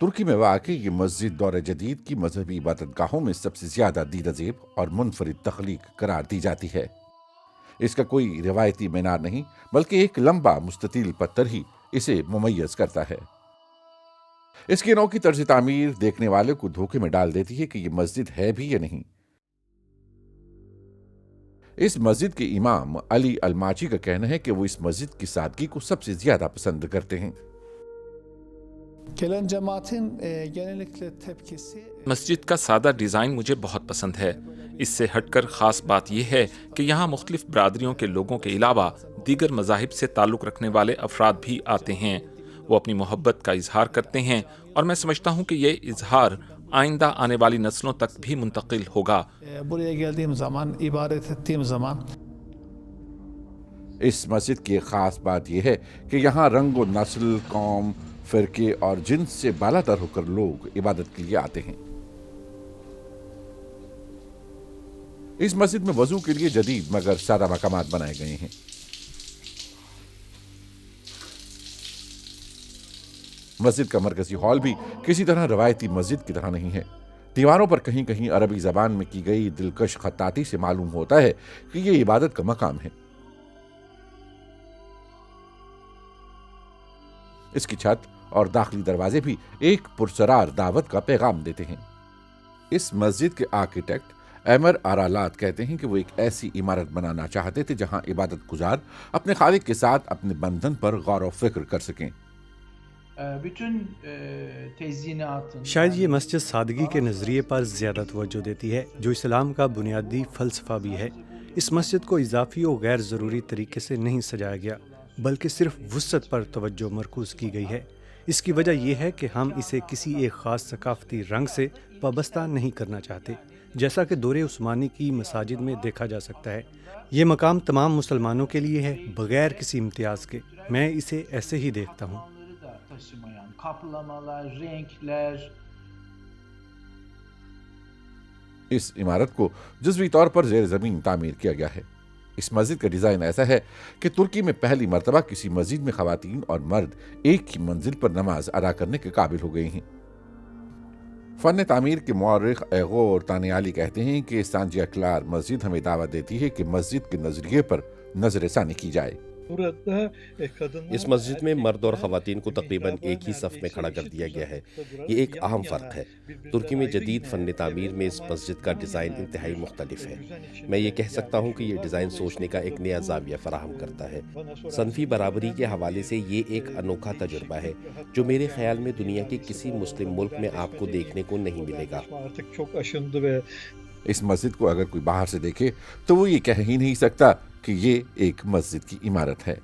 तुर्की में वाक़ई ये मस्जिद दौर जदीद की मजहबी इबादतगाहों में सबसे ज़्यादा दीदा-ज़ेब और मुनफरिद तख्लीक करार दी जाती है। इसका कोई रिवायती मीनार नहीं, बल्कि एक लंबा मुस्ततील पत्थर ही इसे मुमय्यज करता है। इसकी अनोखी तर्ज तामीर देखने वाले को धोखे में डाल देती है कि ये मस्जिद है भी या नहीं। इस मस्जिद के इमाम अली अलमाची का कहना है कि वो इस मस्जिद की सादगी को सबसे ज्यादा पसंद करते हैं। Gelen cemaatin genellikle tepkisi मस्जिद का सादा डिज़ाइन मुझे बहुत पसंद है। इससे हटकर ख़ास बात यह है कि यहाँ मुख्तलिफ बरादरियों के लोगों के अलावा दीगर मज़ाहिब से ताल्लुक़ रखने वाले अफराद भी आते हैं। वो अपनी मोहब्बत का इजहार करते हैं और मैं समझता हूँ कि ये इजहार आइंदा आने वाली नस्लों तक भी मुंतकिल होगा। buraya geldiğim zaman, ibadet ettiğim zaman इस मस्जिद की एक खास बात यह है कि यहाँ रंग व नस्ल, कौम, फिरके और जिन्स से बालातर होकर लोग इबादत के लिए आते हैं। इस मस्जिद में वजू के लिए जदीद मगर सादा मकामात बनाए गए हैं। मस्जिद का मरकजी हॉल भी किसी तरह रवायती मस्जिद की तरह नहीं है। दीवारों पर कहीं कहीं अरबी जबान में की गई दिलकश खत्ताती से मालूम होता है कि यह इबादत का मकाम है। इसकी छत और दाखिली दरवाजे भी एक पुरसरार दावत का पैगाम देते हैं। इस मस्जिद के आर्किटेक्ट एमर आरालात कहते हैं कि वो एक ऐसी इमारत बनाना चाहते थे जहां इबादत गुजार अपने खालिक के साथ अपने बंधन पर गौर व फिक्र कर सकें। शायद ये मस्जिद सादगी के नज़रिए पर ज़्यादा तवज्जो देती है, जो इस्लाम का बुनियादी फ़लसफ़ा भी है। इस मस्जिद को इजाफ़ी और गैर ज़रूरी तरीके से नहीं सजाया गया, बल्कि सिर्फ वुसअत पर तवज्जो मरकूज़ की गई है। इसकी वजह यह है कि हम इसे किसी एक ख़ास सकाफ़ती रंग से वाबस्ता नहीं करना चाहते, जैसा कि दौरे उस्मानी की मसाजिद में देखा जा सकता है। ये मकाम तमाम मुसलमानों के लिए है, बग़ैर किसी इम्तियाज़ के। मैं इसे ऐसे ही देखता हूँ। इस इमारत को जुज़वी तौर पर ज़ेर ज़मीन तामीर किया गया है। इस मस्जिद का डिज़ाइन ऐसा है कि तुर्की में पहली मर्तबा किसी मस्जिद में ख़वातीन और मर्द एक ही मंजिल पर नमाज अदा करने के काबिल हो गए हैं। फ़न तामीर के मौर्रिख एगोर तानियाली कहते हैं कि सांजिया क्लार मस्जिद हमें दावत देती है कि मस्जिद के नज़रिए पर नजर सानी की जाए। इस मस्जिद में मर्द और ख़वातीन को तकरीबन एक ही सफ़ में खड़ा कर दिया गया है। ये एक अहम फ़र्क है। तुर्की में जदीद फ़न तामीर में इस मस्जिद का डिज़ाइन इंतहाई मुख्तलिफ है। मैं ये कह सकता हूँ कि ये डिज़ाइन सोचने का एक नया ज़ाविया फराहम करता है। सनफ़ी बराबरी के हवाले से ये एक अनोखा तजुर्बा है जो मेरे ख्याल में दुनिया के किसी मुस्लिम मुल्क में आपको देखने को नहीं मिलेगा। इस मस्जिद को अगर कोई बाहर से देखे तो वो ये कह ही नहीं सकता कि ये एक मस्जिद की इमारत है।